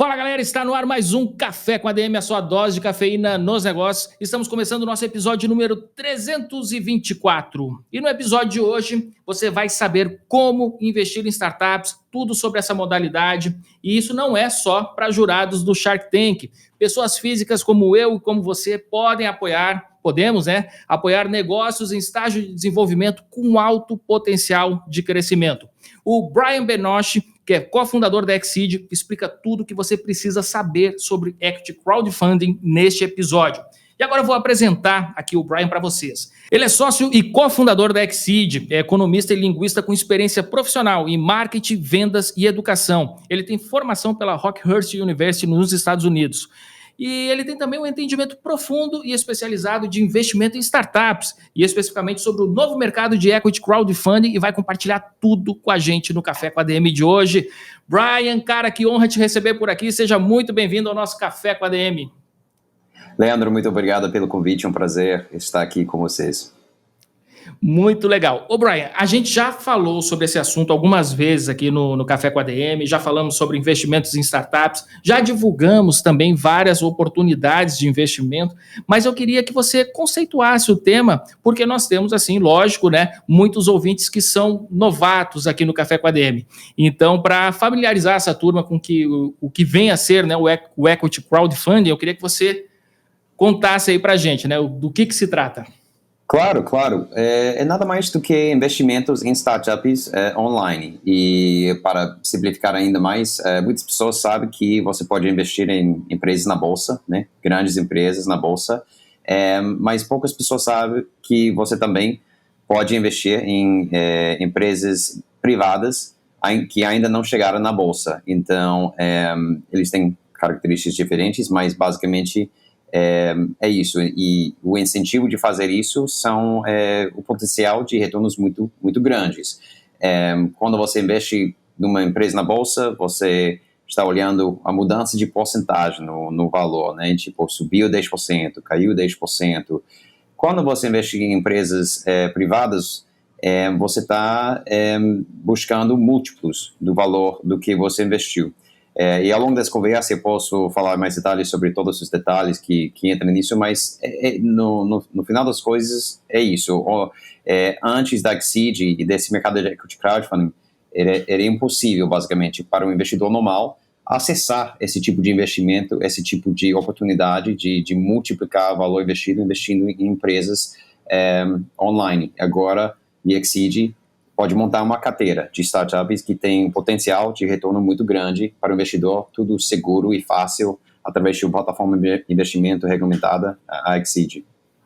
Fala galera, está no ar mais um Café com a DM, a sua dose de cafeína nos negócios. Estamos começando o nosso episódio número 324. E no episódio de hoje você vai saber como investir em startups, tudo sobre essa modalidade. E isso não é só para jurados do Shark Tank. Pessoas físicas como eu e como você podem apoiar negócios em estágio de desenvolvimento com alto potencial de crescimento. O Brian Benoist, que é cofundador da Exceed, explica tudo o que você precisa saber sobre Equity Crowdfunding neste episódio. E agora eu vou apresentar aqui o Brian para vocês. Ele é sócio e cofundador da Exceed, é economista e linguista com experiência profissional em marketing, vendas e educação. Ele tem formação pela Rockhurst University nos Estados Unidos. E ele tem também um entendimento profundo e especializado de investimento em startups, e especificamente sobre o novo mercado de equity crowdfunding, e vai compartilhar tudo com a gente no Café com a DM de hoje. Brian, cara, que honra te receber por aqui. Seja muito bem-vindo ao nosso Café com a DM. Leandro, muito obrigado pelo convite. É um prazer estar aqui com vocês. Muito legal. Ô Brian, a gente já falou sobre esse assunto algumas vezes aqui no Café com a DM, já falamos sobre investimentos em startups, já divulgamos também várias oportunidades de investimento, mas eu queria que você conceituasse o tema, porque nós temos, assim, lógico, né, muitos ouvintes que são novatos aqui no Café com a DM. Então, para familiarizar essa turma com o que vem a ser, né, o Equity Crowdfunding, eu queria que você contasse aí para a gente, né, do que se trata. Claro. É nada mais do que investimentos em startups online. E para simplificar ainda mais, muitas pessoas sabem que você pode investir em empresas na bolsa, né? Grandes empresas na bolsa, mas poucas pessoas sabem que você também pode investir em empresas privadas que ainda não chegaram na bolsa. Então, eles têm características diferentes, mas basicamente é isso, e o incentivo de fazer isso são o potencial de retornos muito, muito grandes. Quando você investe numa empresa na bolsa, você está olhando a mudança de porcentagem no valor, né? Tipo, subiu 10%, caiu 10%. Quando você investe em empresas privadas, você está buscando múltiplos do valor do que você investiu. E ao longo dessa conversa eu posso falar mais detalhes sobre todos os detalhes que entram nisso, mas no final das coisas é isso. Antes da Exceed e desse mercado de equity crowdfunding, era impossível, basicamente, para um investidor normal acessar esse tipo de investimento, esse tipo de oportunidade de multiplicar o valor investindo em empresas online. Agora, a Exceed pode montar uma carteira de startups que tem um potencial de retorno muito grande para o investidor, tudo seguro e fácil, através de uma plataforma de investimento regulamentada, a Exceed.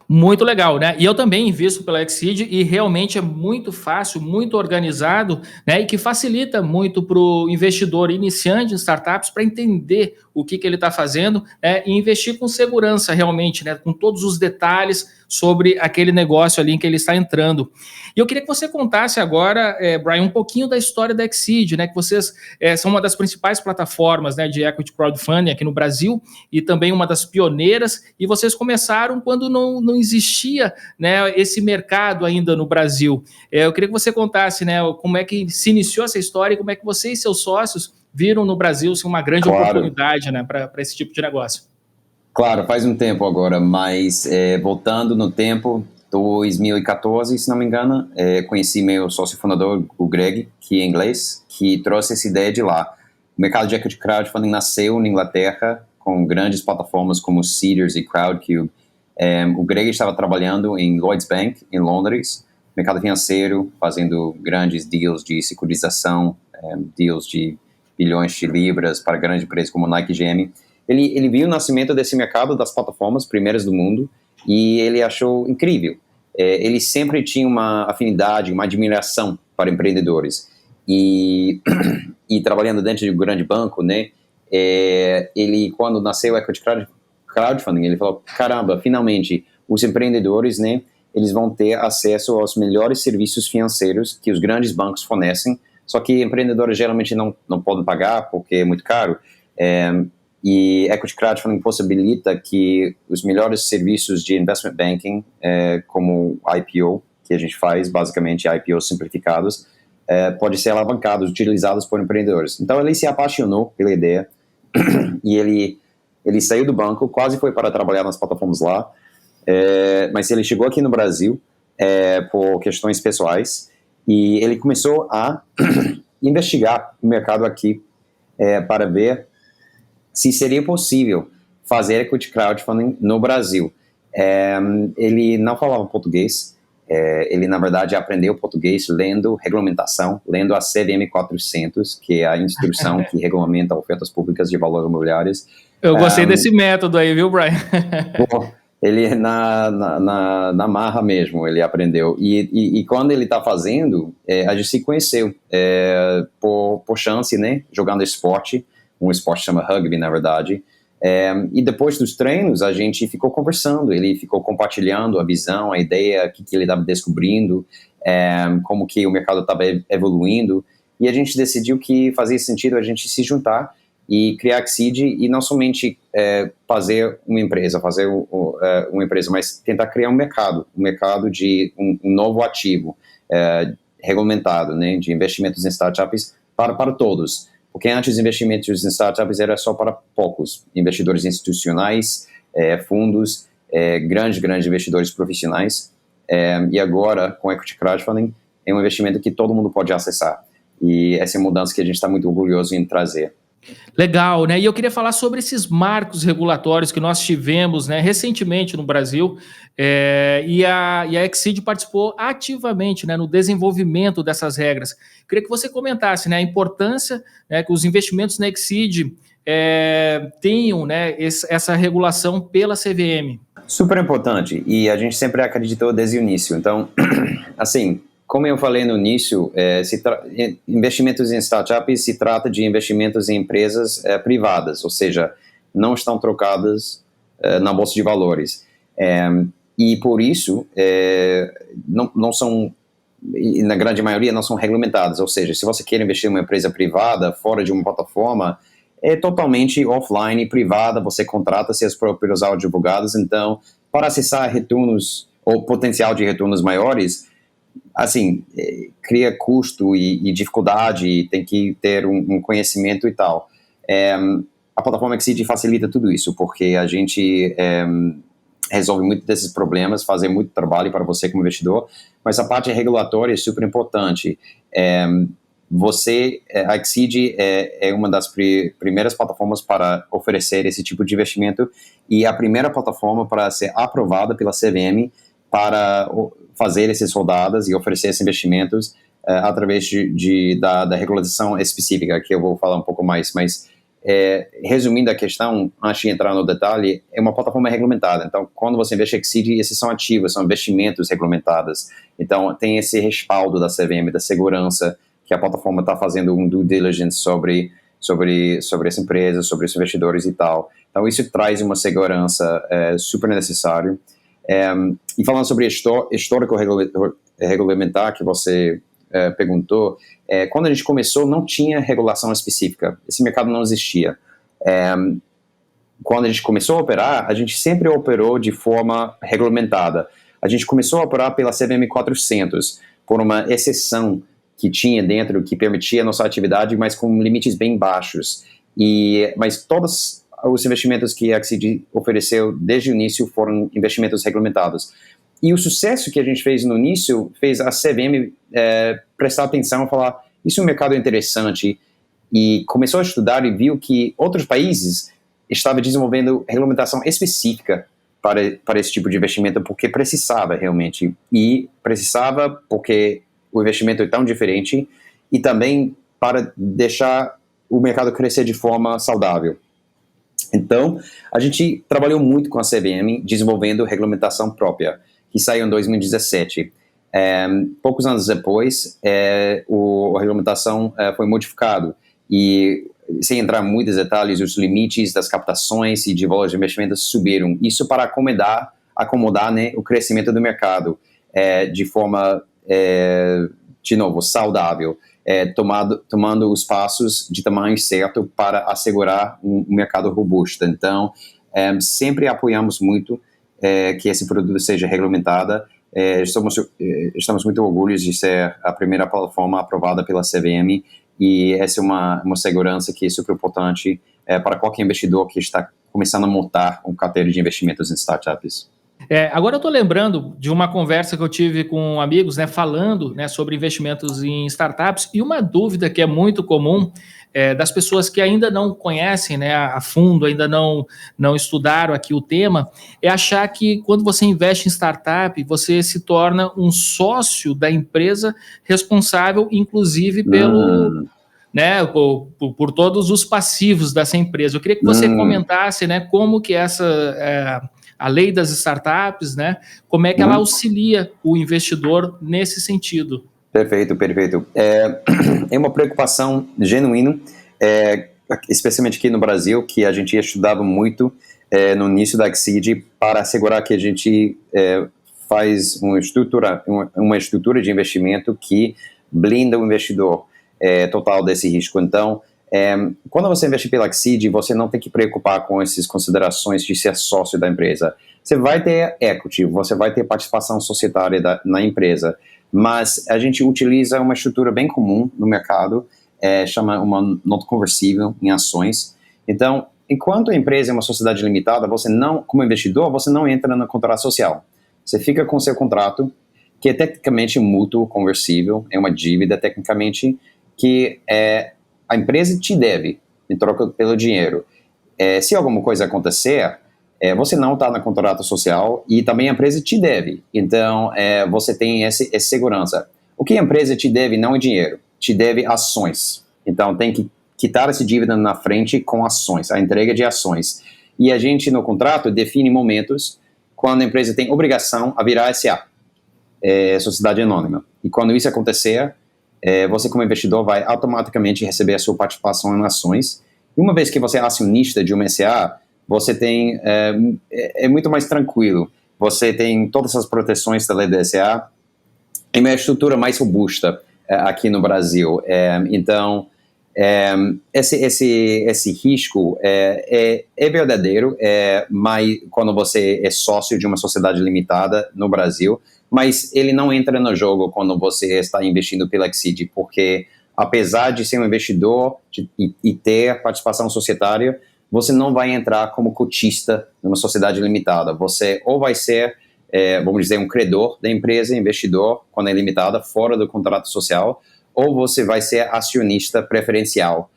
Muito legal, né? E eu também invisto pela Exceed e realmente é muito fácil, muito organizado, né? E que facilita muito para o investidor iniciante em startups para entender o que ele está fazendo, né? E investir com segurança realmente, né? Com todos os detalhes sobre aquele negócio ali em que ele está entrando. E eu queria que você contasse agora, Brian, um pouquinho da história da Exceed, né? Que vocês são uma das principais plataformas, né, de equity crowdfunding aqui no Brasil e também uma das pioneiras, e vocês começaram quando não existia, né, esse mercado ainda no Brasil. Eu queria que você contasse, né, como é que se iniciou essa história e como é que você e seus sócios viram no Brasil uma grande oportunidade, né, para esse tipo de negócio. Claro, faz um tempo agora, mas voltando no tempo, 2014, se não me engano, conheci meu sócio fundador, o Greg, que é inglês, que trouxe essa ideia de lá. O mercado de equity crowdfunding nasceu na Inglaterra, com grandes plataformas como Seedrs e Crowdcube. O Greg estava trabalhando em Lloyds Bank, em Londres, mercado financeiro, fazendo grandes deals de securitização, deals de bilhões de libras para grandes empresas como Nike e GM. Ele viu o nascimento desse mercado das plataformas primeiras do mundo e ele achou incrível. Ele sempre tinha uma afinidade, uma admiração para empreendedores. E trabalhando dentro de um grande banco, né, ele, quando nasceu o Equity Crowdfunding, ele falou, caramba, finalmente, os empreendedores, né, eles vão ter acesso aos melhores serviços financeiros que os grandes bancos fornecem, só que empreendedores geralmente não podem pagar porque é muito caro. E Equity Crowdfunding possibilita que os melhores serviços de investment banking, como IPO, que a gente faz, basicamente IPOs simplificados, podem ser alavancados, utilizados por empreendedores. Então ele se apaixonou pela ideia e ele saiu do banco, quase foi para trabalhar nas plataformas lá, mas ele chegou aqui no Brasil por questões pessoais, e ele começou a investigar o mercado aqui para ver se seria possível fazer equity crowdfunding no Brasil. Ele não falava português, ele na verdade aprendeu português lendo regulamentação, lendo a CVM 400, que é a instrução que regulamenta ofertas públicas de valores imobiliários. Eu gostei desse método aí, viu, Brian? Ele na marra mesmo, ele aprendeu. E quando ele está fazendo, a gente se conheceu por chance, né? Jogando esporte, um esporte chama rugby, na verdade. E depois dos treinos, a gente ficou conversando, ele ficou compartilhando a visão, a ideia, o que ele estava descobrindo, como que o mercado estava evoluindo, e a gente decidiu que fazia sentido a gente se juntar e criar a Exceed, e não somente fazer uma empresa, mas tentar criar um mercado de um novo ativo regulamentado, né, de investimentos em startups para todos. Porque antes investimentos em startups era só para poucos investidores institucionais, fundos, grandes investidores profissionais, e agora com equity crowdfunding é um investimento que todo mundo pode acessar, e essa é a mudança que a gente está muito orgulhoso em trazer. Legal, né? E eu queria falar sobre esses marcos regulatórios que nós tivemos, né, recentemente no Brasil, e a Exceed participou ativamente, né, no desenvolvimento dessas regras. Queria que você comentasse, né, a importância, né, que os investimentos na Exceed tenham, né, essa regulação pela CVM. Super importante, e a gente sempre acreditou desde o início. Então, assim, como eu falei no início, investimentos em startups se trata de investimentos em empresas privadas, ou seja, não estão trocadas na bolsa de valores. E por isso, não são, na grande maioria, não são regulamentadas. Ou seja, se você quer investir em uma empresa privada, fora de uma plataforma, é totalmente offline, privada, você contrata seus próprios advogados. Então, para acessar retornos, ou potencial de retornos maiores, assim, cria custo e dificuldade, e tem que ter um conhecimento e tal. A plataforma Exceed facilita tudo isso, porque a gente resolve muito desses problemas, fazer muito trabalho para você como investidor, mas a parte regulatória é super importante. A Exceed é uma das primeiras plataformas para oferecer esse tipo de investimento, e a primeira plataforma para ser aprovada pela CVM para fazer essas rodadas e oferecer esses investimentos através da regulação específica, que eu vou falar um pouco mais, mas resumindo a questão, antes de entrar no detalhe, é uma plataforma regulamentada. Então, quando você investe em Exceed, esses são ativos, são investimentos regulamentados. Então, tem esse respaldo da CVM, da segurança, que a plataforma está fazendo um due diligence sobre essa empresa, sobre os investidores e tal. Então, isso traz uma segurança super necessário. E falando sobre histórico regulamentar, que você perguntou, quando a gente começou não tinha regulação específica, esse mercado não existia. Quando a gente começou a operar, a gente sempre operou de forma regulamentada. A gente começou a operar pela CVM 400, por uma exceção que tinha dentro, que permitia a nossa atividade, mas com limites bem baixos. Mas todos os investimentos que a Exceed ofereceu desde o início foram investimentos regulamentados. E o sucesso que a gente fez no início fez a CVM prestar atenção e falar, isso é um mercado interessante, e começou a estudar e viu que outros países estavam desenvolvendo regulamentação específica para esse tipo de investimento, porque precisava realmente, e precisava porque o investimento é tão diferente, e também para deixar o mercado crescer de forma saudável. Então, a gente trabalhou muito com a CVM, desenvolvendo regulamentação própria, que saiu em 2017. Poucos anos depois, a regulamentação foi modificado, e, sem entrar em muitos detalhes, os limites das captações e de valores de investimento subiram. Isso para acomodar, né, o crescimento do mercado de forma, de novo, saudável, tomando os passos de tamanho certo para assegurar um mercado robusto. Então, sempre apoiamos muito que esse produto seja regulamentado. Estamos muito orgulhosos de ser a primeira plataforma aprovada pela CVM, e essa é uma segurança que é super importante para qualquer investidor que está começando a montar um carteira de investimentos em startups. Agora eu estou lembrando de uma conversa que eu tive com amigos, né, falando, né, sobre investimentos em startups, e uma dúvida que é muito comum das pessoas que ainda não conhecem, né, a fundo, ainda não estudaram aqui o tema, é achar que quando você investe em startup, você se torna um sócio da empresa responsável, inclusive, né, por todos os passivos dessa empresa. Eu queria que você comentasse, né, como que a lei das startups, né, como é que ela auxilia o investidor nesse sentido. Perfeito. É uma preocupação genuína, especialmente aqui no Brasil, que a gente estudava muito no início da Exceed para assegurar que a gente faz uma estrutura de investimento que blinda o investidor total desse risco. Então, quando você investe pela Exceed, você não tem que preocupar com essas considerações de ser sócio da empresa. Você vai ter equity, você vai ter participação societária na empresa, mas a gente utiliza uma estrutura bem comum no mercado, chama uma nota conversível em ações. Então, enquanto a empresa é uma sociedade limitada, você não, como investidor, você não entra no contrato social. Você fica com seu contrato, que é tecnicamente mútuo conversível, é uma dívida tecnicamente que a empresa te deve em troca pelo dinheiro. Se alguma coisa acontecer, você não está no contrato social e também a empresa te deve. Então, você tem essa segurança. O que a empresa te deve não é dinheiro, te deve ações. Então, tem que quitar essa dívida na frente com ações, a entrega de ações. E a gente, no contrato, define momentos quando a empresa tem obrigação a virar SA, sociedade anônima. E quando isso acontecer, você como investidor vai automaticamente receber a sua participação em ações. E uma vez que você é acionista de uma SA, você tem, é muito mais tranquilo. Você tem todas as proteções da lei da SA e uma estrutura mais robusta aqui no Brasil. Então, esse risco é verdadeiro, mas quando você é sócio de uma sociedade limitada no Brasil, mas ele não entra no jogo quando você está investindo pela Exceed, porque apesar de ser um investidor e ter participação societária, você não vai entrar como cotista numa sociedade limitada. Você ou vai ser, vamos dizer, um credor da empresa, investidor, quando é limitada, fora do contrato social, ou você vai ser acionista preferencial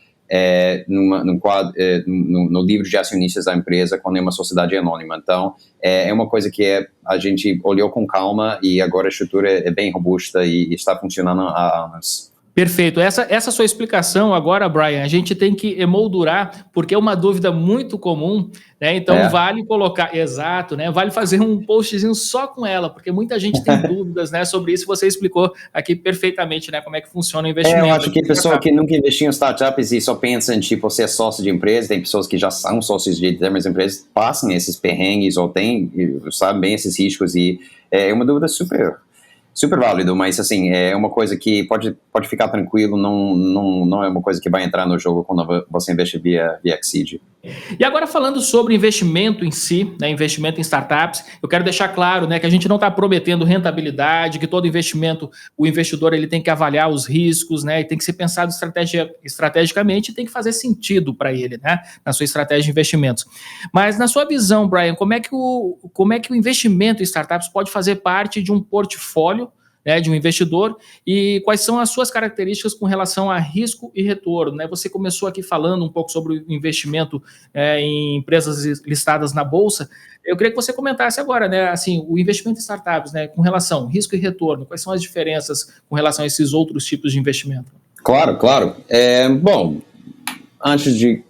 no livro de acionistas da empresa quando é uma sociedade anônima. Então, é uma coisa que a gente olhou com calma e agora a estrutura é bem robusta e está funcionando há anos. Perfeito. Essa sua explicação agora, Brian, a gente tem que emoldurar, porque é uma dúvida muito comum, né? Então vale colocar, exato, né? Vale fazer um postzinho só com ela, porque muita gente tem dúvidas, né, sobre isso. Você explicou aqui perfeitamente, né, como é que funciona o investimento. Eu acho que a pessoa que nunca investiu em startups e só pensa em, tipo, ser sócio de empresa, tem pessoas que já são sócios de determinadas empresas, passam esses perrengues ou sabem bem esses riscos e é uma dúvida super válido, mas assim, é uma coisa que pode ficar tranquilo, não é uma coisa que vai entrar no jogo quando você investe via Exceed. E agora falando sobre investimento em si, né, investimento em startups, eu quero deixar claro, né, que a gente não está prometendo rentabilidade, que todo investimento, o investidor ele tem que avaliar os riscos, né, e tem que ser pensado estrategicamente e tem que fazer sentido para ele, né, na sua estratégia de investimentos. Mas na sua visão, Brian, como é que o investimento em startups pode fazer parte de um portfólio, né, de um investidor, e quais são as suas características com relação a risco e retorno, né? Você começou aqui falando um pouco sobre o investimento em empresas listadas na Bolsa. Eu queria que você comentasse agora, né, assim, o investimento em startups, né, com relação a risco e retorno, quais são as diferenças com relação a esses outros tipos de investimento? Claro. Bom, antes de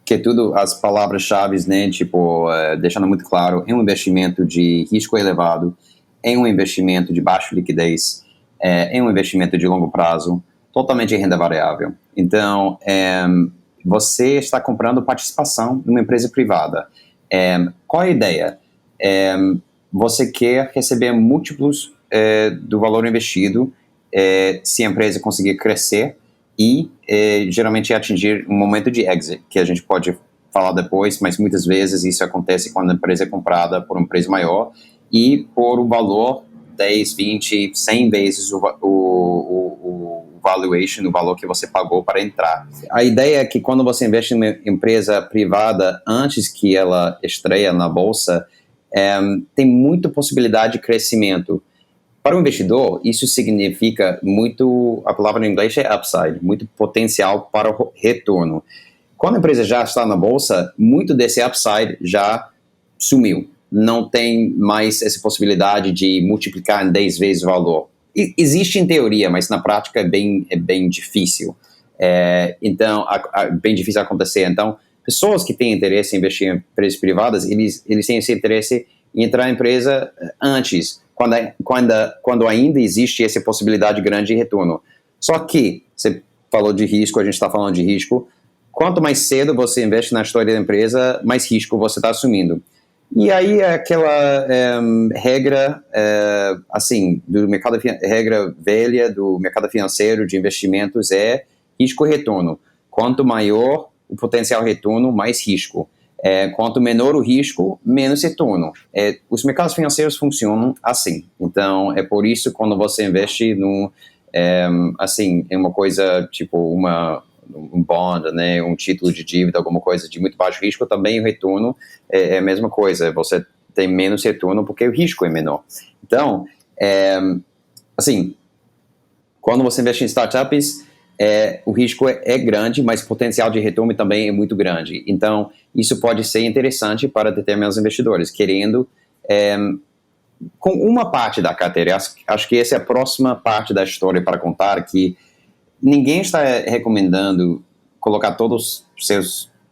que tudo, as palavras-chave, né, tipo, deixando muito claro, é um investimento de risco elevado, é um investimento de baixa liquidez, é um investimento de longo prazo, totalmente em renda variável. Então, você está comprando participação numa empresa privada. Qual é a ideia? Você quer receber múltiplos do valor investido se a empresa conseguir crescer e geralmente atingir um momento de exit, que a gente pode falar depois, mas muitas vezes isso acontece quando a empresa é comprada por um preço maior e por um valor 10, 20, 100 vezes o valuation, o valor que você pagou para entrar. A ideia é que quando você investe em uma empresa privada antes que ela estreia na bolsa, tem muita possibilidade de crescimento. Para o investidor, isso significa muito, a palavra em inglês é upside, muito potencial para o retorno. Quando a empresa já está na bolsa, muito desse upside já sumiu. Não tem mais essa possibilidade de multiplicar em 10 vezes o valor. Existe em teoria, mas na prática é bem difícil. Então, bem difícil acontecer. Então, pessoas que têm interesse em investir em empresas privadas, eles têm esse interesse em entrar na empresa antes, quando ainda existe essa possibilidade grande de retorno. Só que, você falou de risco, a gente está falando de risco, quanto mais cedo você investe na história da empresa, mais risco você está assumindo. E aí aquela regra, assim, regra velha do mercado financeiro de investimentos é risco e retorno. Quanto maior o potencial retorno, mais risco. Quanto menor o risco, menos retorno. Os mercados financeiros funcionam assim. Então, é por isso quando você investe assim, em uma coisa tipo um bond, né, um título de dívida, alguma coisa de muito baixo risco, também o retorno é a mesma coisa. Você tem menos retorno porque o risco é menor. Então, assim, quando você investe em startups, o risco é grande, mas o potencial de retorno também é muito grande. Então, isso pode ser interessante para determinados investidores, querendo com uma parte da carteira. Acho que essa é a próxima parte da história para contar, que ninguém está recomendando colocar todo o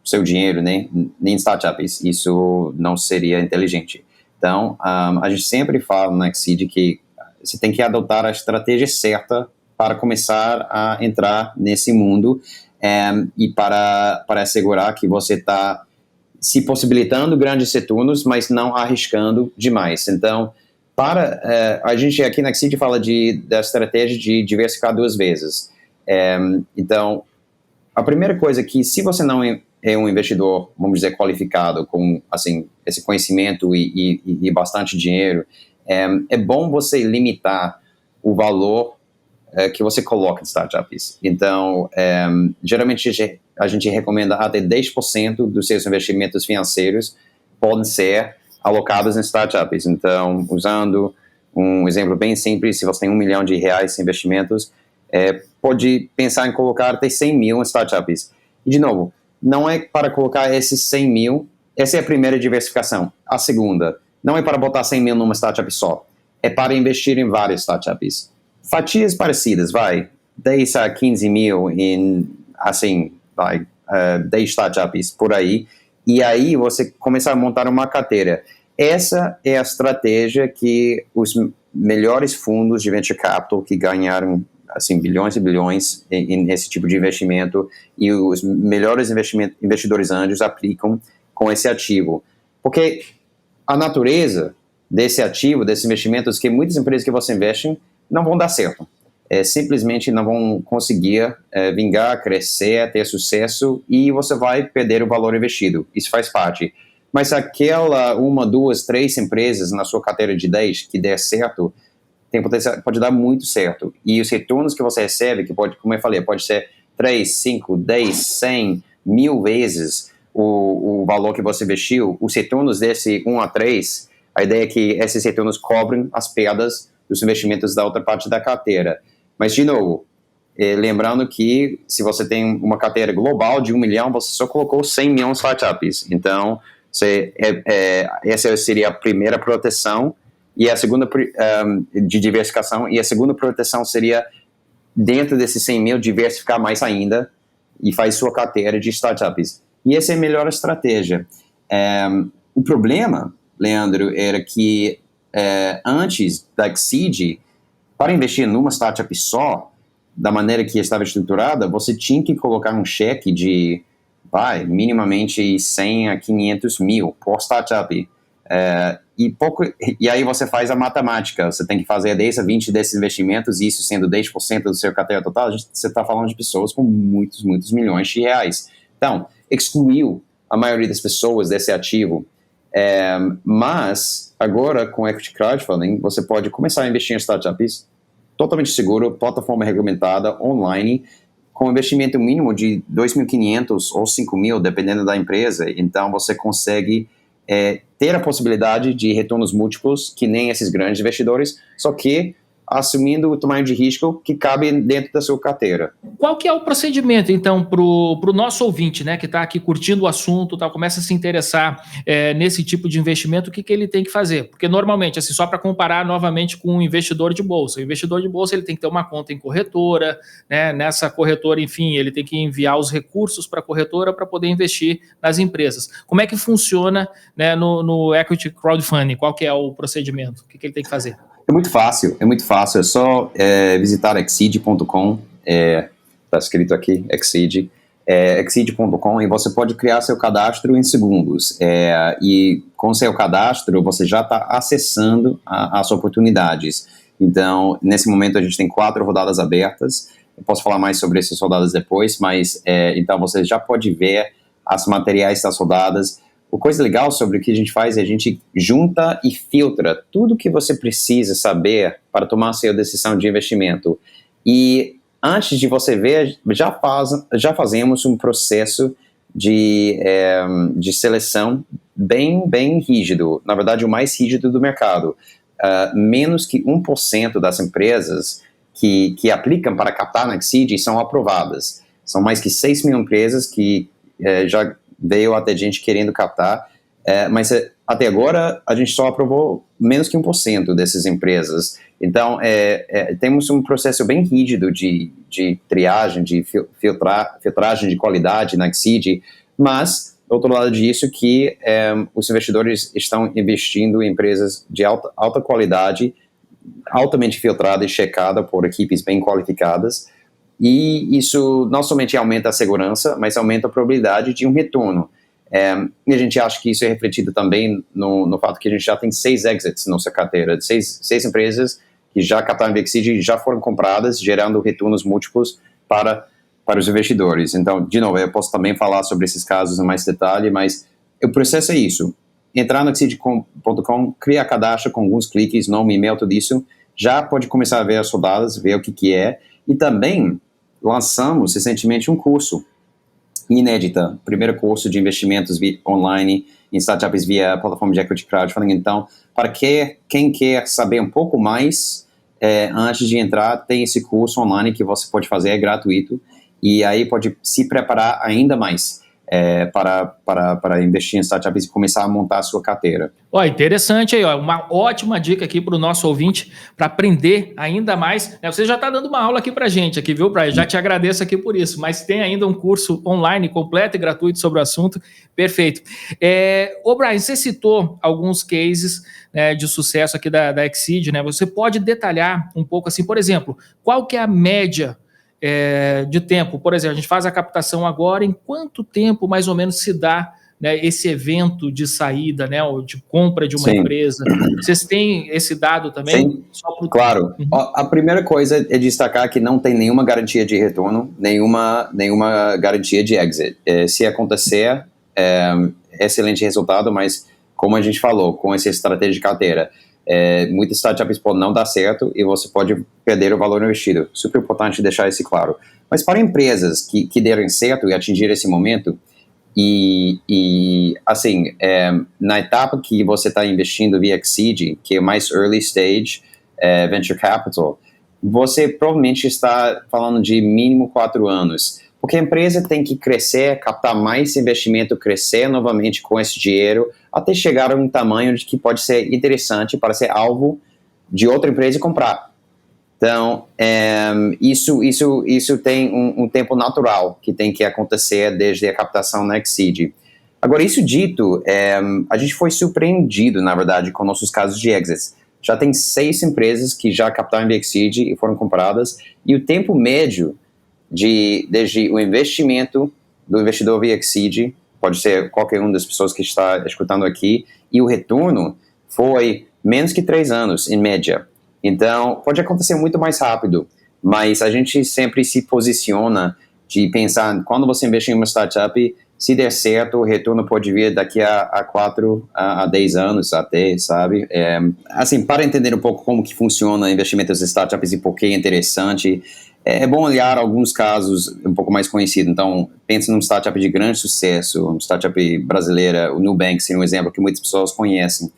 seu dinheiro, né, em startups. Isso não seria inteligente. Então, a gente sempre fala na Exceed que você tem que adotar a estratégia certa para começar a entrar nesse mundo e para assegurar que você está se possibilitando grandes retornos, mas não arriscando demais. Então, a gente aqui na Exceed fala da estratégia de diversificar 2 vezes. Então, a primeira coisa é que se você não é um investidor, vamos dizer, qualificado, com assim, esse conhecimento e bastante dinheiro, é bom você limitar o valor que você coloca em startups. Então, geralmente a gente recomenda até 10% dos seus investimentos financeiros podem ser alocados em startups. Então, usando um exemplo bem simples, se você tem R$1 milhão em investimentos, pode pensar em colocar até 100 mil em startups. E, de novo, não é para colocar esses 100 mil, essa é a primeira diversificação. A segunda, não é para botar 100 mil numa startup só, é para investir em várias startups. Fatias parecidas, 10 a 15 mil em, assim, 10 startups por aí, e aí você começa a montar uma carteira. Essa é a estratégia que os melhores fundos de venture capital que ganharam assim, bilhões e bilhões nesse tipo de investimento, e os melhores investidores anjos aplicam com esse ativo. Porque a natureza desse ativo, desses investimentos, que muitas empresas que você investe não vão dar certo. Simplesmente não vão conseguir vingar, crescer, ter sucesso, e você vai perder o valor investido. Isso faz parte. Mas aquela 1, 2, 3 empresas na sua carteira de 10 que der certo, tem potencial, pode dar muito certo. E os retornos que você recebe, que pode, como eu falei, pode ser 3, 5, 10, 100, 1000 vezes o valor que você investiu, os retornos desse 1 a 3, a ideia é que esses retornos cobrem as perdas dos investimentos da outra parte da carteira. Mas, de novo, lembrando que se você tem uma carteira global de 1 milhão, você só colocou 100 mil em startups. Então, essa seria a primeira proteção, e a segunda de diversificação, e a segunda proteção seria, dentro desses 100 mil, diversificar mais ainda e faz sua carteira de startups. E essa é a melhor estratégia. O problema, Leandro, era que antes da Exceed, para investir numa startup só, da maneira que estava estruturada, você tinha que colocar um cheque de minimamente 100 a 500 mil por startup. E aí você faz a matemática, você tem que fazer 10 a 20 desses investimentos, e isso sendo 10% do seu carteira total, você está falando de pessoas com muitos, muitos milhões de reais. Então, excluiu a maioria das pessoas desse ativo. Mas, agora, com Equity Crowdfunding, você pode começar a investir em startups totalmente seguro, plataforma regulamentada, online, com investimento mínimo de 2.500 ou 5.000, dependendo da empresa. Então, você consegue ter a possibilidade de retornos múltiplos, que nem esses grandes investidores, só que assumindo o tamanho de risco que cabe dentro da sua carteira. Qual que é o procedimento, então, para o nosso ouvinte, né, que está aqui curtindo o assunto, tá, começa a se interessar nesse tipo de investimento, o que ele tem que fazer? Porque normalmente, assim, só para comparar novamente com um investidor de bolsa, o investidor de bolsa ele tem que ter uma conta em corretora, né, nessa corretora, enfim, ele tem que enviar os recursos para a corretora para poder investir nas empresas. Como é que funciona, né, no Equity Crowdfunding? Qual que é o procedimento? O que ele tem que fazer? É muito fácil, é só visitar exceed.com, está escrito aqui, exceed.com, e você pode criar seu cadastro em segundos, e com seu cadastro você já está acessando as oportunidades. Então, nesse momento a gente tem 4 rodadas abertas, eu posso falar mais sobre essas rodadas depois, mas então você já pode ver as materiais das rodadas. A coisa legal sobre o que a gente faz é a gente junta e filtra tudo que você precisa saber para tomar a sua decisão de investimento. E antes de você ver, já fazemos um processo de seleção bem rígido, na verdade o mais rígido do mercado. Menos que 1% das empresas que aplicam para captar na Exceed são aprovadas. São mais que 6 mil empresas que já veio até gente querendo captar, mas até agora a gente só aprovou menos que 1% dessas empresas. Então, temos um processo bem rígido de triagem, de filtragem de qualidade na Exceed, mas, do outro lado disso, que os investidores estão investindo em empresas de alta qualidade, altamente filtrada e checada por equipes bem qualificadas, e isso não somente aumenta a segurança, mas aumenta a probabilidade de um retorno. E a gente acha que isso é refletido também no fato que a gente já tem 6 exits na nossa carteira, 6 empresas que já captaram em Exceed e já foram compradas, gerando retornos múltiplos para os investidores. Então, de novo, eu posso também falar sobre esses casos em mais detalhe, mas o processo é isso. Entrar no exceed.com, criar cadastro com alguns cliques, nome, e-mail, tudo isso, já pode começar a ver as rodadas, ver o que é. E também lançamos recentemente um curso inédita, primeiro curso de investimentos online em startups via plataforma de equity crowdfunding. Então, para quem quer saber um pouco mais, antes de entrar, tem esse curso online que você pode fazer, é gratuito, e aí pode se preparar ainda mais para investir em startups e começar a montar a sua carteira. Ó, interessante aí, ó, uma ótima dica aqui para o nosso ouvinte, para aprender ainda mais. Você já está dando uma aula aqui para a gente, aqui, viu, Brian? Já te agradeço aqui por isso, mas tem ainda um curso online completo e gratuito sobre o assunto. Perfeito. Ô, Brian, você citou alguns cases, né, de sucesso aqui da Exceed, né? Você pode detalhar um pouco assim, por exemplo, qual que é a média de tempo? Por exemplo, a gente faz a captação agora, em quanto tempo mais ou menos se dá, né, esse evento de saída, né, ou de compra de uma Sim. empresa? Vocês têm esse dado também? Sim, claro. Uhum. A primeira coisa é destacar que não tem nenhuma garantia de retorno, nenhuma garantia de exit. Se acontecer, excelente resultado, mas como a gente falou, com essa estratégia de carteira, muitas startups podem não dar certo e você pode perder o valor investido. Super importante deixar isso claro. Mas para empresas que derem certo e atingir esse momento, e assim, na etapa que você está investindo via Exceed, que é mais early stage, venture capital, você provavelmente está falando de mínimo 4 anos. Porque a empresa tem que crescer, captar mais investimento, crescer novamente com esse dinheiro, até chegar a um tamanho de que pode ser interessante para ser alvo de outra empresa e comprar. Então, isso tem um tempo natural que tem que acontecer desde a captação na Exceed. Agora, isso dito, a gente foi surpreendido, na verdade, com nossos casos de exits. Já tem 6 empresas que já captaram em Exceed e foram compradas, e o tempo médio desde o investimento do investidor via Exceed, pode ser qualquer uma das pessoas que está escutando aqui, e o retorno foi menos que 3 anos, em média. Então, pode acontecer muito mais rápido, mas a gente sempre se posiciona de pensar, quando você investe em uma startup, se der certo, o retorno pode vir daqui a 4 a 10 anos até, sabe? Assim, para entender um pouco como que funciona investimentos em startups e por que é interessante, é bom olhar alguns casos um pouco mais conhecidos. Então, pense num startup de grande sucesso, uma startup brasileira, o Nubank, é um exemplo que muitas pessoas conhecem.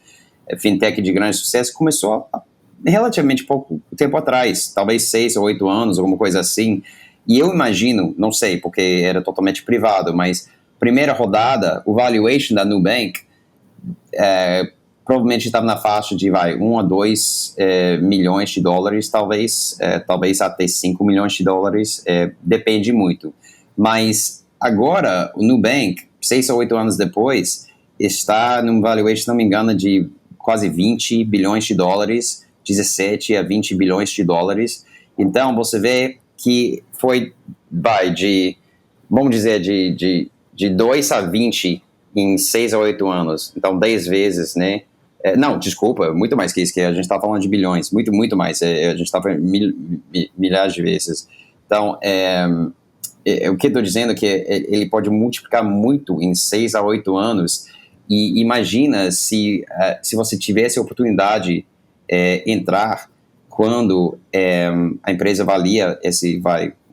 Fintech de grande sucesso, começou há relativamente pouco tempo atrás, talvez 6 ou 8 anos, alguma coisa assim. E eu imagino, não sei, porque era totalmente privado, mas primeira rodada, o valuation da Nubank provavelmente estava na faixa de 1 a 2 milhões de dólares, talvez até 5 milhões de dólares, depende muito. Mas agora, o Nubank, 6 a 8 anos depois, está num valuation, se não me engano, de quase 20 bilhões de dólares, 17 a 20 bilhões de dólares. Então, você vê que foi, vamos dizer, de 2 a 20 em 6 a 8 anos. Então, 10 vezes, né? Não, desculpa, muito mais que isso, que a gente está falando de bilhões, muito mais. A gente está falando milhares de vezes. Então, o que eu estou dizendo é que ele pode multiplicar muito em 6 a 8 anos. E imagina se você tivesse a oportunidade entrar quando a empresa valia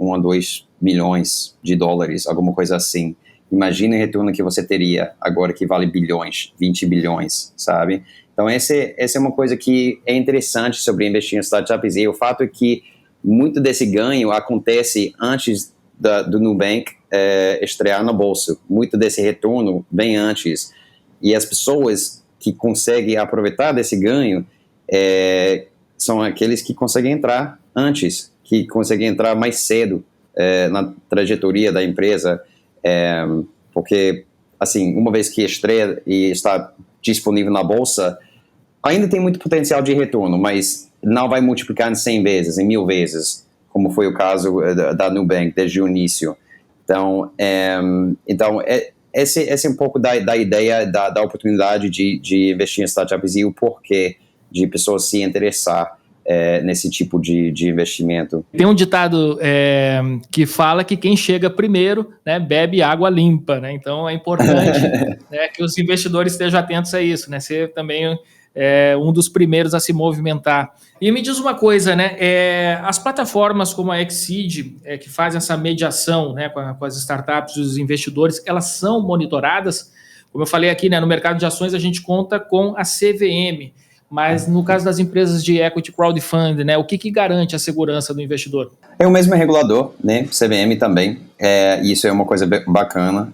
1 a 2 milhões de dólares, alguma coisa assim. Imagina o retorno que você teria agora que vale bilhões, 20 bilhões, sabe? Então, essa é uma coisa que é interessante sobre investir em startups, e o fato é que muito desse ganho acontece antes do Nubank estrear na bolsa. Muito desse retorno vem antes. E as pessoas que conseguem aproveitar desse ganho são aqueles que conseguem entrar antes, que conseguem entrar mais cedo na trajetória da empresa, porque, assim, uma vez que estreia e está disponível na bolsa, ainda tem muito potencial de retorno, mas não vai multiplicar em 100 vezes, em 1000 vezes, como foi o caso da Nubank desde o início. Então, esse é um pouco da ideia, da oportunidade de investir em startups e o porquê de pessoas se interessar nesse tipo de investimento. Tem um ditado que fala que quem chega primeiro, né, bebe água limpa, né? Então é importante né, que os investidores estejam atentos a isso, né? Ser também um dos primeiros a se movimentar. E me diz uma coisa, né? As plataformas como a Exceed, que fazem essa mediação, né, com as startups e os investidores, elas são monitoradas? Como eu falei aqui, né, no mercado de ações a gente conta com a CVM, mas no caso das empresas de equity crowdfunding, né, o que garante a segurança do investidor? É o mesmo regulador, né, CVM também, isso é uma coisa bacana,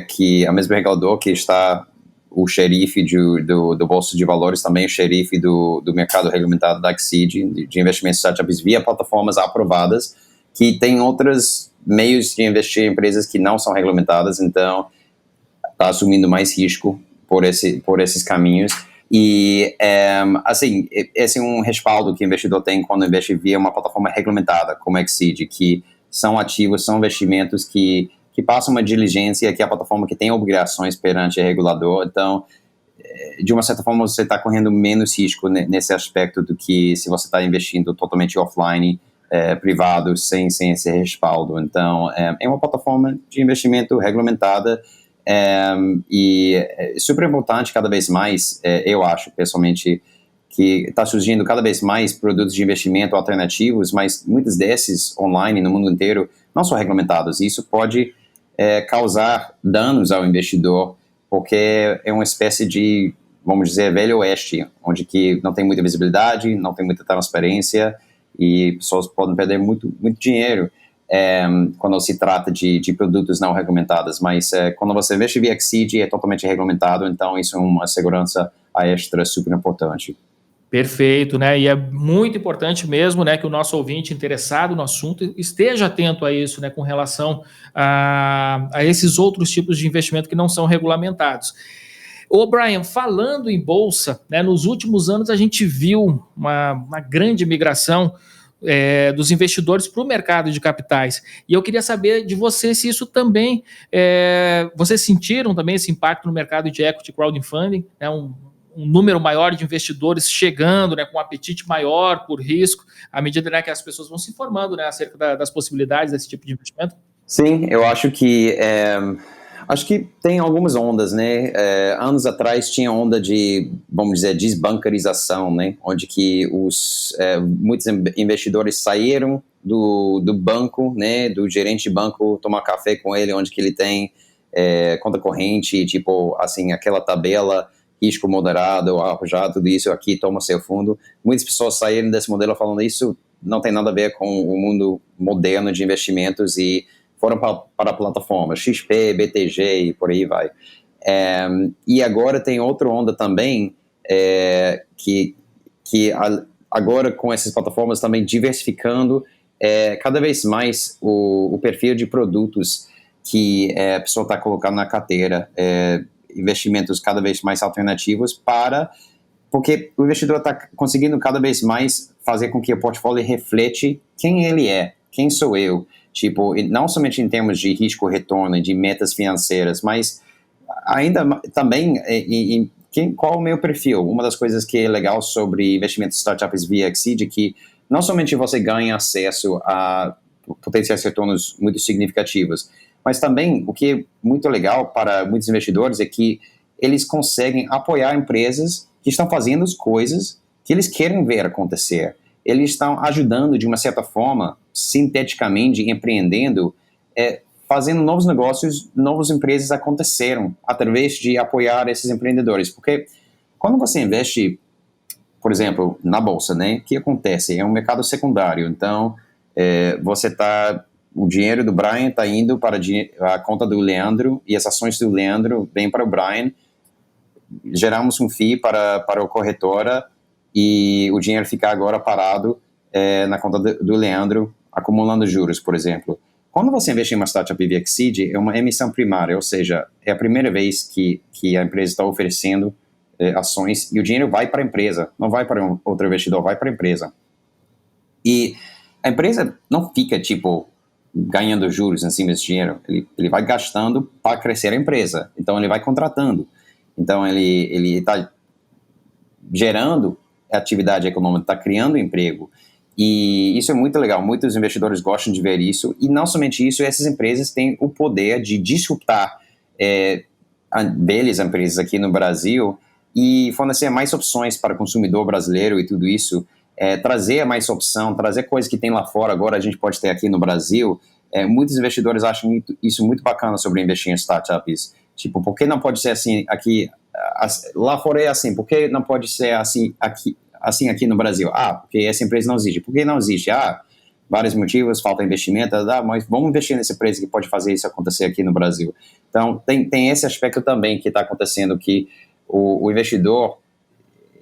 que é o mesmo regulador que está o xerife do Bolsa de Valores, também o xerife do mercado regulamentado da Exceed, de investimentos em startups via plataformas aprovadas, que tem outros meios de investir em empresas que não são regulamentadas, então está assumindo mais risco por esses caminhos. E, assim, esse é um respaldo que o investidor tem quando investe via uma plataforma regulamentada, como a Exceed, que são ativos, são investimentos que passam uma diligência, que é a plataforma que tem obrigações perante o regulador. Então, de uma certa forma, você está correndo menos risco nesse aspecto do que se você está investindo totalmente offline, privado, sem esse respaldo. Então, é uma plataforma de investimento regulamentada, e é super importante cada vez mais, eu acho pessoalmente que está surgindo cada vez mais produtos de investimento alternativos, mas muitos desses online no mundo inteiro não são regulamentados. Isso pode causar danos ao investidor, porque é uma espécie de, vamos dizer, velho oeste, onde que não tem muita visibilidade, não tem muita transparência e pessoas podem perder muito, muito dinheiro quando se trata de produtos não regulamentados, mas quando você investe via Exceed é totalmente regulamentado, então isso é uma segurança extra super importante. Perfeito, né? E é muito importante mesmo, né, que o nosso ouvinte interessado no assunto esteja atento a isso, né, com relação a esses outros tipos de investimento que não são regulamentados. Ô, Brian, falando em bolsa, né, nos últimos anos a gente viu uma grande migração dos investidores para o mercado de capitais. E eu queria saber de você se isso também, vocês sentiram também esse impacto no mercado de equity crowdfunding, né, um número maior de investidores chegando, né, com um apetite maior por risco, à medida, né, que as pessoas vão se informando, né, acerca das possibilidades desse tipo de investimento? Sim, eu acho que Acho que tem algumas ondas, né? Anos atrás tinha onda de, vamos dizer, desbancarização, né? Onde que muitos investidores saíram do banco, né? Do gerente de banco, tomar café com ele, onde que ele tem conta corrente, tipo, assim, aquela tabela, risco moderado, arrojado, tudo isso aqui, toma seu fundo. Muitas pessoas saíram desse modelo falando isso não tem nada a ver com o mundo moderno de investimentos e foram para a plataforma XP, BTG e por aí vai. E agora tem outra onda também, que agora com essas plataformas também diversificando cada vez mais o perfil de produtos que a pessoa está colocando na carteira, investimentos cada vez mais alternativos porque o investidor está conseguindo cada vez mais fazer com que o portfólio reflete quem ele é, quem sou eu, tipo, não somente em termos de risco-retorno e de metas financeiras, mas ainda também qual é o meu perfil. Uma das coisas que é legal sobre investimentos em startups via Exceed é que não somente você ganha acesso a potenciais retornos muito significativos, mas também o que é muito legal para muitos investidores é que eles conseguem apoiar empresas que estão fazendo as coisas que eles querem ver acontecer. Eles estão ajudando, de uma certa forma, sinteticamente, empreendendo, fazendo novos negócios, novas empresas aconteceram através de apoiar esses empreendedores. Porque quando você investe, por exemplo, na bolsa, né, o que acontece? É um mercado secundário. Então, o dinheiro do Brian está indo para a conta do Leandro e as ações do Leandro vêm para o Brian. Geramos um FII para a corretora e o dinheiro fica agora parado na conta do Leandro, acumulando juros, por exemplo. Quando você investe em uma startup via Exceed, é uma emissão primária, ou seja, é a primeira vez que a empresa está oferecendo ações e o dinheiro vai para a empresa, não vai para um outro investidor, vai para a empresa. E a empresa não fica, tipo, ganhando juros em cima desse dinheiro, ele vai gastando para crescer a empresa, então ele vai contratando. Então, ele está gerando atividade econômica, está criando emprego. E isso é muito legal. Muitos investidores gostam de ver isso. E não somente isso, essas empresas têm o poder de disruptar empresas aqui no Brasil e fornecer mais opções para o consumidor brasileiro e tudo isso. Trazer mais opção, trazer coisas que tem lá fora, agora a gente pode ter aqui no Brasil. Muitos investidores acham isso muito bacana sobre investir em startups. Tipo, por que não pode ser assim aqui? Lá fora é assim, por que não pode ser assim aqui no Brasil? Porque essa empresa não existe. Por que não existe? Vários motivos, falta investimento, mas vamos investir nessa empresa que pode fazer isso acontecer aqui no Brasil. Então, tem esse aspecto também que está acontecendo, que o investidor,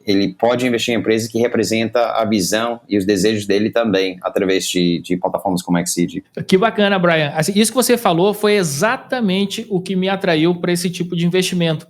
ele pode investir em empresas que representam a visão e os desejos dele também, através de plataformas como a Exceed. Que bacana, Brian. Assim, isso que você falou foi exatamente o que me atraiu para esse tipo de investimento.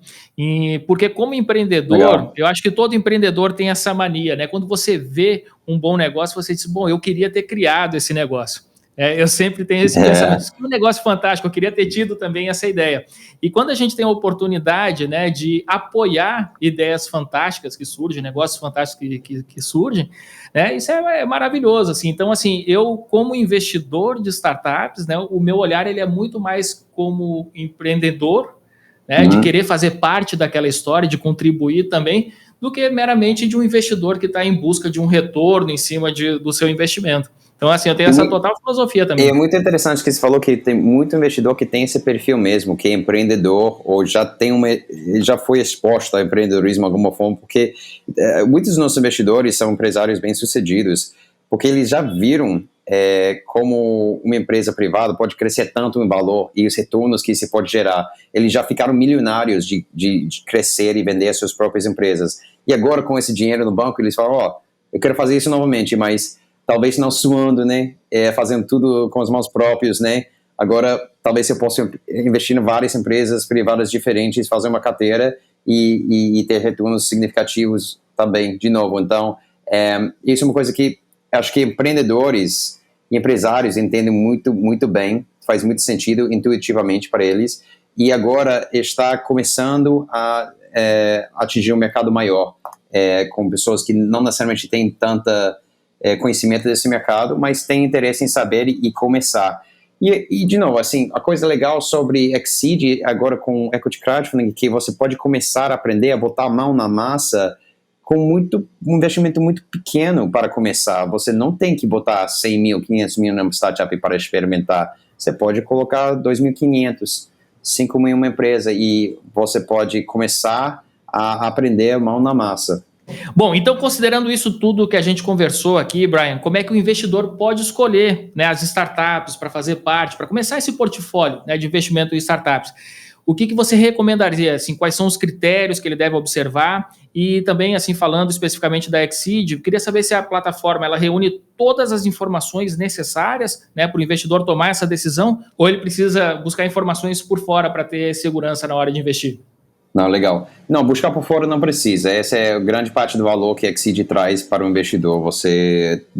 Porque como empreendedor, legal, eu acho que todo empreendedor tem essa mania, né? Quando você vê um bom negócio, você diz, bom, eu queria ter criado esse negócio. Eu sempre tenho esse pensamento, que um negócio fantástico, eu queria ter tido também essa ideia. E quando a gente tem a oportunidade, né, de apoiar ideias fantásticas que surgem, negócios fantásticos que surgem, né, isso é maravilhoso. Assim. Então, assim, eu como investidor de startups, né, o meu olhar ele é muito mais como empreendedor, né, de querer fazer parte daquela história, de contribuir também, do que meramente de um investidor que está em busca de um retorno em cima do seu investimento. Então, assim, eu tenho essa total filosofia também. E é muito interessante que você falou que tem muito investidor que tem esse perfil mesmo, que é empreendedor ou já foi exposto ao empreendedorismo de alguma forma, porque muitos dos nossos investidores são empresários bem-sucedidos, porque eles já viram como uma empresa privada pode crescer tanto em valor e os retornos que isso pode gerar. Eles já ficaram milionários de crescer e vender as suas próprias empresas. E agora, com esse dinheiro no banco, eles falam, eu quero fazer isso novamente, mas talvez não suando, né, fazendo tudo com as mãos próprias, né, agora talvez eu possa investir em várias empresas privadas diferentes, fazer uma carteira e ter retornos significativos também, de novo. Então, isso é uma coisa que acho que empreendedores e empresários entendem muito, muito bem, faz muito sentido intuitivamente para eles, e agora está começando a atingir um mercado maior, com pessoas que não necessariamente têm tanta conhecimento desse mercado, mas tem interesse em saber e começar. E, de novo, assim, a coisa legal sobre Exceed agora com Equity Crowdfunding é que você pode começar a aprender a botar a mão na massa com um investimento muito pequeno para começar. Você não tem que botar 100 mil, 500 mil numa startup para experimentar. Você pode colocar 2.500, 5 mil em uma empresa e você pode começar a aprender a mão na massa. Bom, então considerando isso tudo que a gente conversou aqui, Brian, como é que o investidor pode escolher, né, as startups para fazer parte, para começar esse portfólio, né, de investimento em startups? O que você recomendaria? Assim, quais são os critérios que ele deve observar? E também, assim, falando especificamente da Exceed, queria saber se a plataforma ela reúne todas as informações necessárias, né, para o investidor tomar essa decisão, ou ele precisa buscar informações por fora para ter segurança na hora de investir? Não, legal. Não, buscar por fora não precisa. Essa é a grande parte do valor que a Exceed traz para o investidor.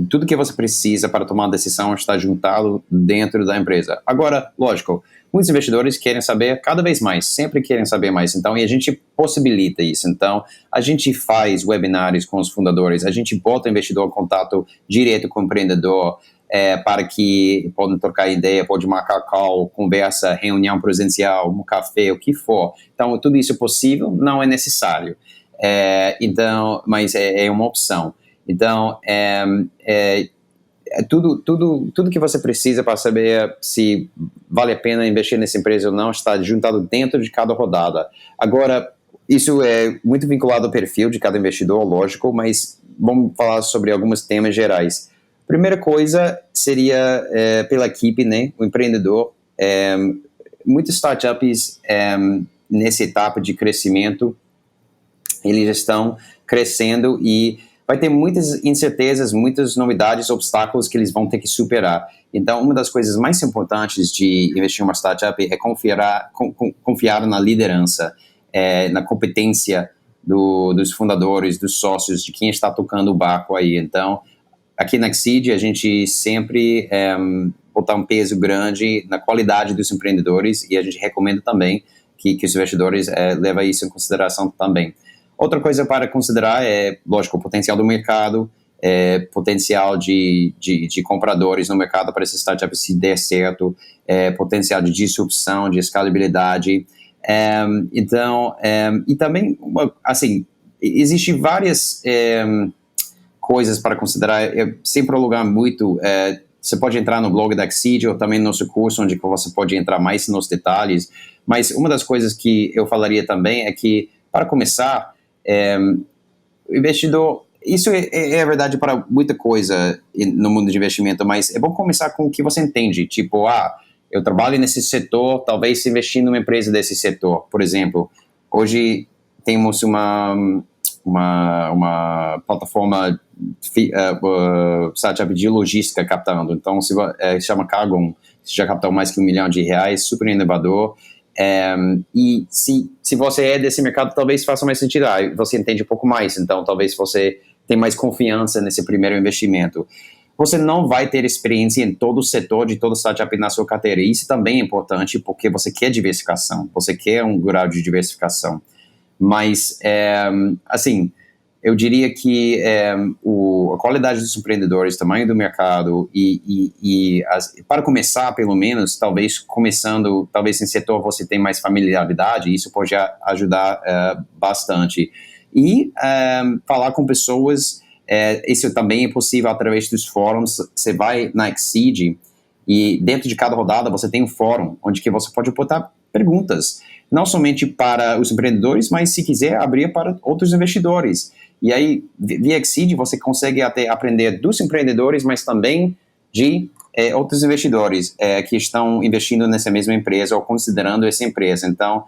Tudo que você precisa para tomar uma decisão está juntado dentro da empresa. Agora, lógico, muitos investidores querem saber cada vez mais, sempre querem saber mais. Então, e a gente possibilita isso. Então, a gente faz webinários com os fundadores, a gente bota o investidor em contato direto com o empreendedor, para que podem trocar ideia, pode marcar call, conversa, reunião presencial, um café, o que for. Então, tudo isso é possível, não é necessário. Então, mas é uma opção. Então, tudo que você precisa para saber se vale a pena investir nessa empresa ou não está juntado dentro de cada rodada. Agora, isso é muito vinculado ao perfil de cada investidor, lógico, mas vamos falar sobre alguns temas gerais. Primeira coisa seria pela equipe, né, o empreendedor. Muitas startups nessa etapa de crescimento, eles estão crescendo e vai ter muitas incertezas, muitas novidades, obstáculos que eles vão ter que superar. Então, uma das coisas mais importantes de investir em uma startup é confiar na liderança, na competência dos fundadores, dos sócios, de quem está tocando o barco aí. Então, aqui na Exceed, a gente sempre botar um peso grande na qualidade dos empreendedores e a gente recomenda também que os investidores levem isso em consideração também. Outra coisa para considerar é, lógico, o potencial do mercado, potencial de compradores no mercado para esse startup se der certo, potencial de disrupção, de escalabilidade. Então, e também, assim, existem várias coisas para considerar, sem prolongar muito, você pode entrar no blog da Exceed ou também no nosso curso, onde você pode entrar mais nos detalhes, mas uma das coisas que eu falaria também é que, para começar, o investidor, isso é verdade para muita coisa no mundo de investimento, mas é bom começar com o que você entende, tipo, eu trabalho nesse setor, talvez investir numa empresa desse setor. Por exemplo, hoje temos uma plataforma startup de logística captando. Então, se chama Cargon, já captou mais que R$1 milhão, super inovador. E se você é desse mercado, talvez faça mais sentido. Você entende um pouco mais, então talvez você tenha mais confiança nesse primeiro investimento. Você não vai ter experiência em todo o setor de todo startup na sua carteira. E isso também é importante porque você quer diversificação, você quer um grau de diversificação. Mas, assim, eu diria que a qualidade dos empreendedores, tamanho do mercado para começar, pelo menos, talvez em setor você tem mais familiaridade, isso pode ajudar bastante. E falar com pessoas, isso também é possível através dos fóruns. Você vai na Exceed e dentro de cada rodada você tem um fórum onde que você pode botar perguntas, não somente para os empreendedores, mas se quiser abrir para outros investidores. E aí, via Exceed, você consegue até aprender dos empreendedores, mas também de outros investidores que estão investindo nessa mesma empresa ou considerando essa empresa. Então,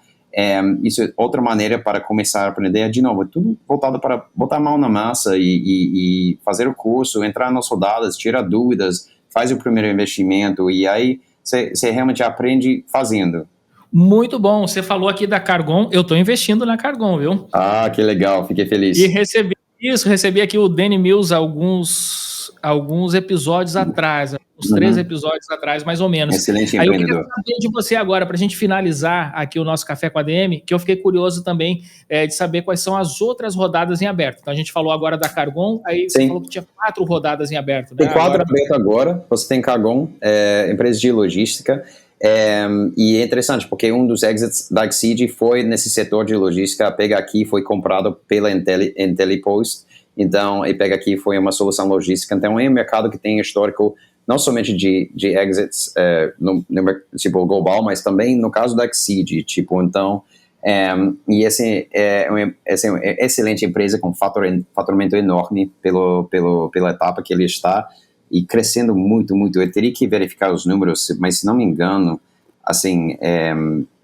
isso é outra maneira para começar a aprender. De novo, é tudo voltado para botar a mão na massa e fazer o curso, entrar nas rodadas, tirar dúvidas, faz o primeiro investimento e aí você realmente aprende fazendo. Muito bom, você falou aqui da Cargon, eu estou investindo na Cargon, viu? Que legal, fiquei feliz. E recebi aqui o Danny Mills alguns episódios atrás, uns 3 episódios atrás, mais ou menos. Excelente Aí eu empreendedor. queria saber de você agora, para a gente finalizar aqui o nosso Café com a DM, que eu fiquei curioso também de saber quais são as outras rodadas em aberto. Então a gente falou agora da Cargon, aí você falou que tinha 4 rodadas em aberto. Né? Tem 4 abertas agora, você tem Cargon, empresa de logística, e é interessante, porque um dos exits da Exceed foi nesse setor de logística. A Pega Aqui foi comprado pela IntelliPost, então a Pega Aqui foi uma solução logística. Então é um mercado que tem histórico não somente de exits no tipo global, mas também no caso da Exceed, tipo, então e esse é uma excelente empresa com faturamento enorme pela etapa que ele está, e crescendo muito, muito. Eu teria que verificar os números, mas se não me engano, assim,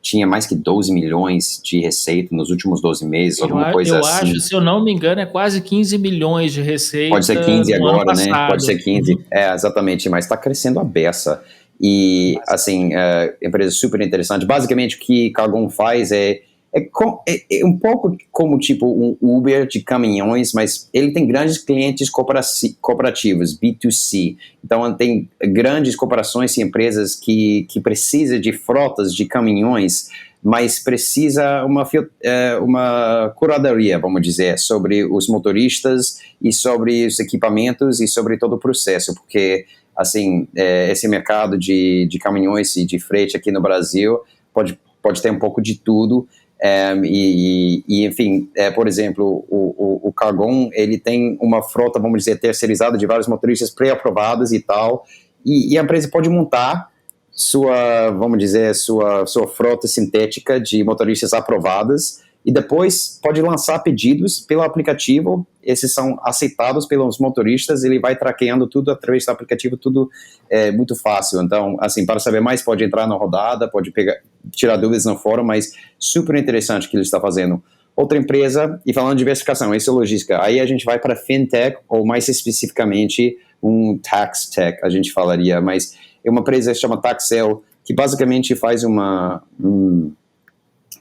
tinha mais que 12 milhões de receita nos últimos 12 meses, alguma coisa assim. Eu acho, se eu não me engano, é quase 15 milhões de receita. Pode ser 15 agora, né? Passado. Pode ser 15, exatamente, mas está crescendo a beça. E, assim, empresa super interessante. Basicamente, o que Cargon faz é um pouco como tipo um Uber de caminhões, mas ele tem grandes clientes cooperativos, B2C. Então, tem grandes corporações e empresas que precisam de frotas de caminhões, mas precisa uma curadoria, vamos dizer, sobre os motoristas e sobre os equipamentos e sobre todo o processo, porque, assim, esse mercado de caminhões e de frete aqui no Brasil pode ter um pouco de tudo. Enfim, por exemplo, o Cargon, ele tem uma frota, vamos dizer, terceirizada de vários motoristas pré-aprovados e tal, e a empresa pode montar vamos dizer, sua frota sintética de motoristas aprovadas, e depois pode lançar pedidos pelo aplicativo. Esses são aceitados pelos motoristas, ele vai traqueando tudo através do aplicativo, tudo muito fácil. Então, assim, para saber mais, pode entrar na rodada, pode tirar dúvidas no fórum, mas super interessante o que ele está fazendo. Outra empresa, e falando de diversificação, isso é logística, aí a gente vai para fintech, ou mais especificamente um tax tech, a gente falaria, mas é uma empresa que se chama Taxel, que basicamente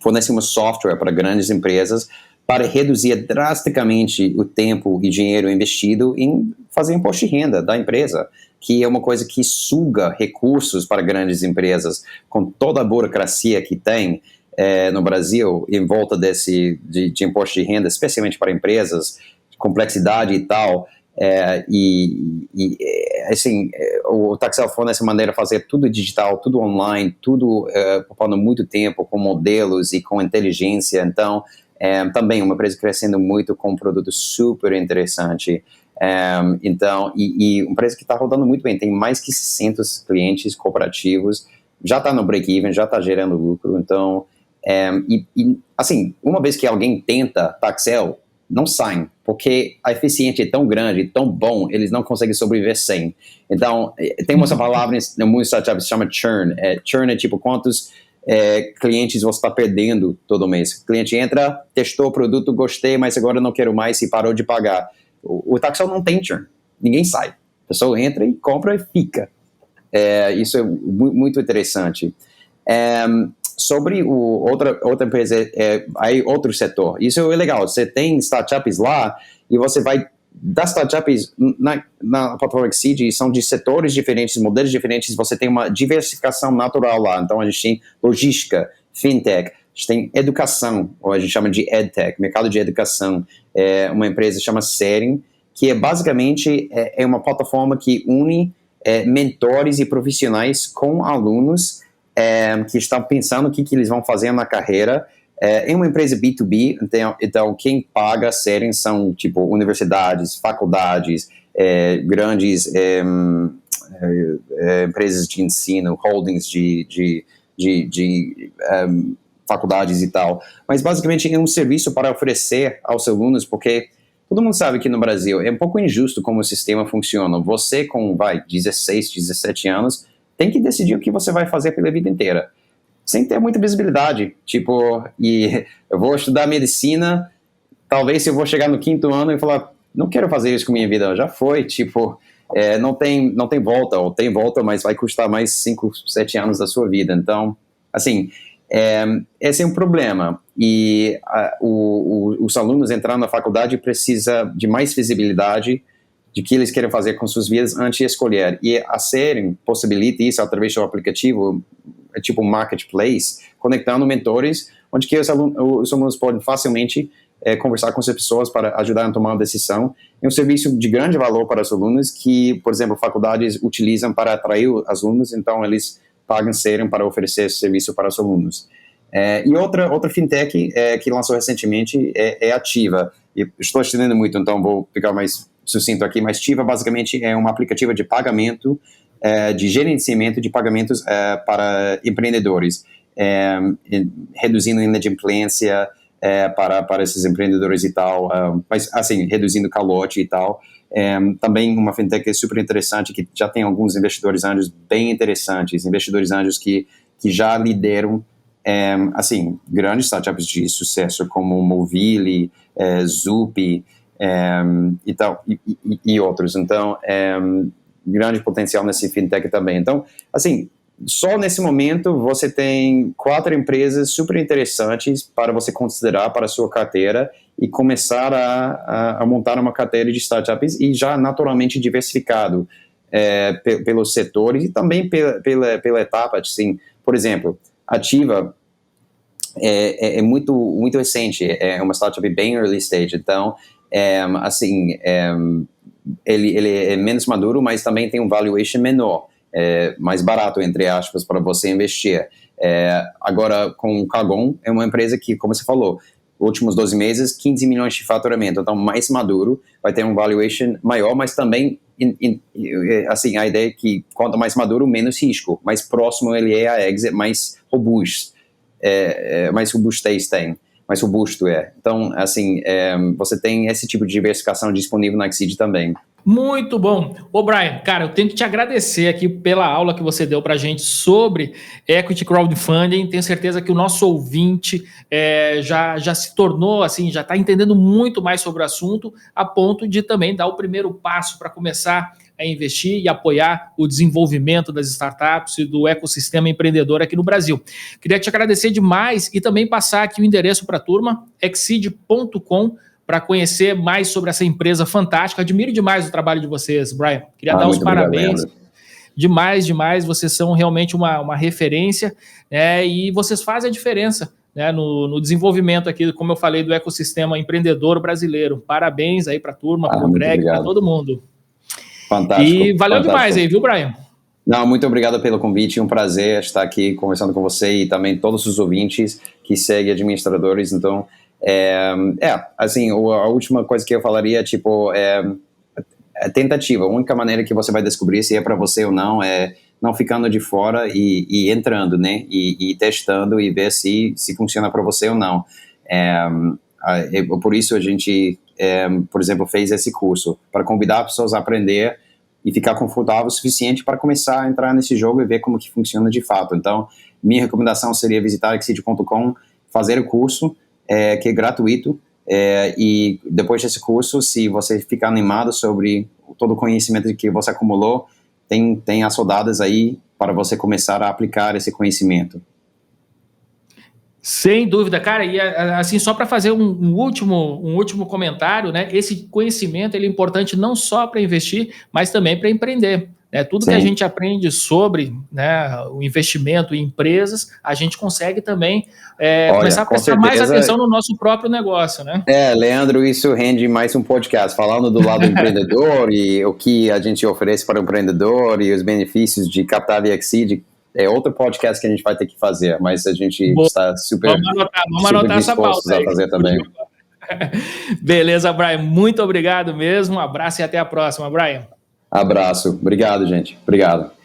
fornece um software para grandes empresas para reduzir drasticamente o tempo e dinheiro investido em fazer imposto de renda da empresa, que é uma coisa que suga recursos para grandes empresas, com toda a burocracia que tem no Brasil em volta de imposto de renda, especialmente para empresas, complexidade e tal. Assim, o Taxel fornece maneira de fazer tudo digital, tudo online, tudo poupando muito tempo, com modelos e com inteligência. Então, também uma empresa crescendo muito com um produto super interessante. Então, uma empresa que está rodando muito bem, tem mais que 600 clientes cooperativos, já está no break-even, já está gerando lucro. Então, assim, uma vez que alguém tenta Taxel, não saem, porque a eficiência é tão grande, tão bom, eles não conseguem sobreviver sem. Então, tem uma palavra no mundo startup que se chama churn. Churn é tipo quantos clientes você está perdendo todo mês. O cliente entra, testou o produto, gostei, mas agora não quero mais e parou de pagar. O Taxel não tem churn, ninguém sai. A pessoa entra e compra e fica. Isso é muito interessante. Sobre outra empresa, aí outro setor. Isso é legal. Você tem startups lá e você vai das startups na plataforma Exceed, são de setores diferentes, modelos diferentes. Você tem uma diversificação natural lá. Então a gente tem logística, fintech, a gente tem educação, ou a gente chama de edtech, mercado de educação. Uma empresa que chama Sering, que basicamente uma plataforma que une mentores e profissionais com alunos que estão pensando o que eles vão fazer na carreira. É uma empresa B2B, então quem paga a Sering são tipo universidades, faculdades, grandes empresas de ensino, holdings de faculdades e tal. Mas basicamente é um serviço para oferecer aos alunos, porque todo mundo sabe que no Brasil é um pouco injusto como o sistema funciona. Você com 16, 17 anos tem que decidir o que você vai fazer pela vida inteira, sem ter muita visibilidade. Tipo, e eu vou estudar medicina, talvez se eu vou chegar no 5º ano e falar, não quero fazer isso com minha vida, já foi, tipo, não tem volta, ou tem volta, mas vai custar mais 5, 7 anos da sua vida. Então, assim, esse é um problema. E os alunos entrando na faculdade precisam de mais visibilidade de que eles querem fazer com suas vidas antes de escolher. E a Serem possibilita isso através do aplicativo, tipo um marketplace, conectando mentores, onde que os alunos podem facilmente conversar com essas pessoas para ajudar a tomar uma decisão. É um serviço de grande valor para os alunos que, por exemplo, faculdades utilizam para atrair os alunos, então eles pagam Serem para oferecer esse serviço para os alunos. E outra fintech que lançou recentemente é Ativa. E estou estudando muito, então vou ficar mais sucinto aqui, mas Ativa basicamente é uma aplicativa de pagamento, de gerenciamento de pagamentos para empreendedores, reduzindo a inadimplência para esses empreendedores e tal, mas assim, reduzindo calote e tal. Também uma fintech super interessante, que já tem alguns investidores anjos bem interessantes, investidores anjos que já lideram assim, grandes startups de sucesso, como Movile, Zup, e tal, e outros. Então, grande potencial nesse fintech também. Então, assim, só nesse momento você tem 4 empresas super interessantes para você considerar para a sua carteira e começar a montar uma carteira de startups e já naturalmente diversificado pelos setores e também pela etapa. Assim, por exemplo, Ativa é muito recente, é uma startup bem early stage, então, assim, ele é menos maduro, mas também tem um valuation menor, mais barato, entre aspas, para você investir. Agora, com o Kagon, é uma empresa que, como você falou, últimos 12 meses, 15 milhões de faturamento, então mais maduro, vai ter um valuation maior, mas também, assim, a ideia é que quanto mais maduro, menos risco, mais próximo ele é a exit, mais robusto, mais robustez tem, mais robusto é. Então, assim, você tem esse tipo de diversificação disponível na Exceed também. Muito bom. Ô, Brian, cara, eu tenho que te agradecer aqui pela aula que você deu para a gente sobre Equity Crowdfunding. Tenho certeza que o nosso ouvinte já se tornou, assim, já está entendendo muito mais sobre o assunto, a ponto de também dar o primeiro passo para começar a investir e apoiar o desenvolvimento das startups e do ecossistema empreendedor aqui no Brasil. Queria te agradecer demais e também passar aqui o endereço para a turma, exceed.com, para conhecer mais sobre essa empresa fantástica. Admiro demais o trabalho de vocês, Brian. Queria dar os parabéns. Demais. Vocês são realmente uma referência, e vocês fazem a diferença, no desenvolvimento aqui, como eu falei, do ecossistema empreendedor brasileiro. Parabéns aí para a turma, para o Greg, para todo mundo. Fantástico. E valeu demais aí, viu, Brian? Não, muito obrigado pelo convite, um prazer estar aqui conversando com você e também todos os ouvintes que seguem administradores. Então, assim, a última coisa que eu falaria, tipo, tentativa. A única maneira que você vai descobrir se é para você ou não é não ficando de fora e entrando, né? E testando e ver se funciona para você ou não. Por isso a gente, por exemplo, fez esse curso, para convidar pessoas a aprender e ficar confortável o suficiente para começar a entrar nesse jogo e ver como que funciona de fato. Então, minha recomendação seria visitar exceed.com, fazer o curso, que é gratuito, e depois desse curso, se você ficar animado sobre todo o conhecimento que você acumulou, tem as rodadas aí para você começar a aplicar esse conhecimento. Sem dúvida, cara, e assim, só para fazer um último comentário, né? Esse conhecimento ele é importante não só para investir, mas também para empreender. Tudo que a gente aprende sobre, o investimento em empresas, a gente consegue também começar a prestar mais atenção no nosso próprio negócio, né? Leandro, isso rende mais um podcast, falando do lado do empreendedor e o que a gente oferece para o empreendedor e os benefícios de captar via Exceed. É outro podcast que a gente vai ter que fazer, mas a gente está super dispostos a fazer também. Beleza, Brian. Muito obrigado mesmo. Um abraço e até a próxima, Brian. Abraço. Obrigado, gente. Obrigado.